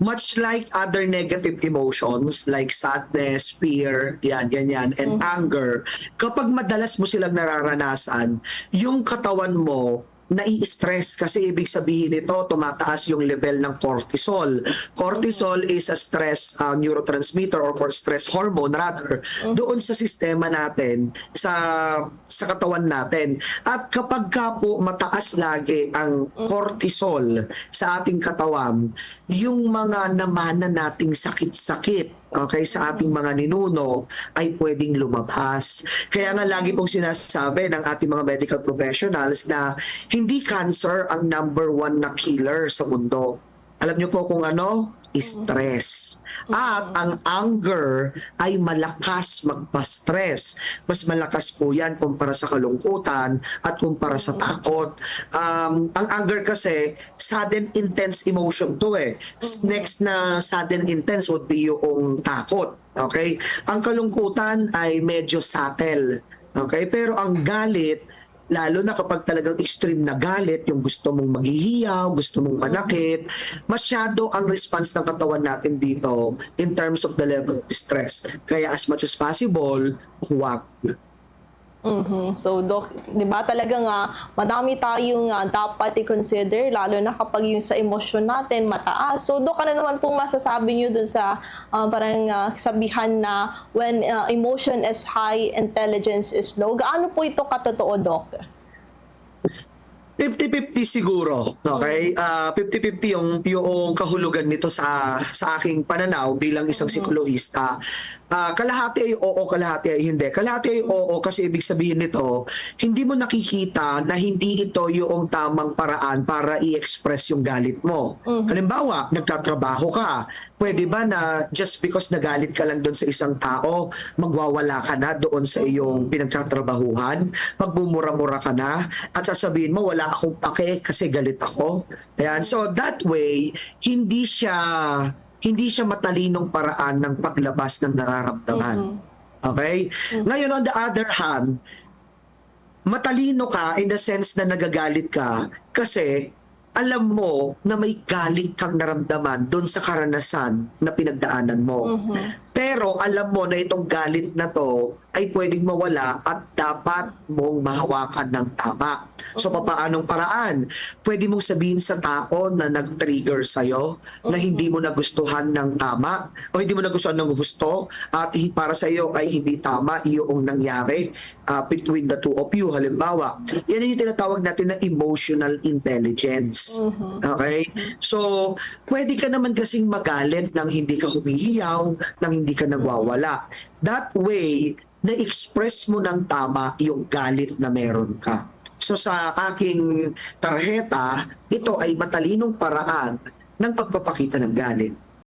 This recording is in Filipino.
much like other negative emotions like sadness, fear, yan, ganyan, and anger, kapag madalas mo silang nararanasan, yung katawan mo nai-stress kasi ibig sabihin nito tumataas yung level ng cortisol. Cortisol is a stress neurotransmitter or stress hormone rather doon sa sistema natin sa katawan natin. At kapag ka po mataas lagi ang cortisol sa ating katawan, yung mga namana nating sakit-sakit sa ating mga ninuno ay pwedeng lumabas. Kaya nga lagi pong sinasabi ng ating mga medical professionals na hindi cancer ang number one na killer sa mundo. Alam niyo po kung ano? Stress. At ang anger ay malakas magpa-stress. Mas malakas po yan kumpara sa kalungkutan at kumpara sa takot. Ang anger kasi, sudden intense emotion to eh. Next na sudden intense would be yung takot. Okay? Ang kalungkutan ay medyo subtle. Okay? Pero ang galit, lalo na kapag talagang extreme na galit, yung gusto mong maghihiyaw, gusto mong manakit, masyado ang response ng katawan natin dito in terms of the level of stress. Kaya as much as possible, huwag. So, Doc, di ba talaga nga, madami tayong dapat i-consider, lalo na kapag yung sa emosyon natin mataas. So, Doc, ano naman pong masasabi nyo dun sa parang sabihan na when emotion is high, intelligence is low? Gaano po ito katotoo, Doc? 50-50 siguro, okay? 50-50 yung kahulugan nito sa aking pananaw bilang isang psikologista. Kalahati ay oo, kalahati ay hindi. Kalahati ay oo kasi ibig sabihin nito, hindi mo nakikita na hindi ito yung tamang paraan para i-express yung galit mo. Halimbawa, nagtatrabaho ka. Pwede ba na just because nagalit ka lang doon sa isang tao, magwawala ka na doon sa iyong pinagtatrabahuhan, magbumura-mura ka na, at sasabihin mo, wala akong pake kasi galit ako. Ayan. So that way, hindi siya matalinong paraan ng paglabas ng nararamdaman. Okay? Ngayon, on the other hand, matalino ka in the sense na nagagalit ka kasi alam mo na may galit kang naramdaman doon sa karanasan na pinagdaanan mo. Pero alam mo na itong galit na to ay pwedeng mawala at dapat mong mahawakan ng tama. So, papaanong paraan? Pwede mong sabihin sa tao na nag-trigger sa'yo na hindi mo nagustuhan ng tama o hindi mo nagustuhan ng gusto at para sa iyo ay hindi tama yung nangyari between the two of you. Halimbawa, yan yung tinatawag natin na emotional intelligence. Okay? So, pwede ka naman kasing magalit nang hindi ka humihiyaw, nang hindi ka nagwawala. That way, na-express mo ng tama yung galit na meron ka. So sa aking tarheta, ito ay matalinong paraan ng pagpapakita ng galit.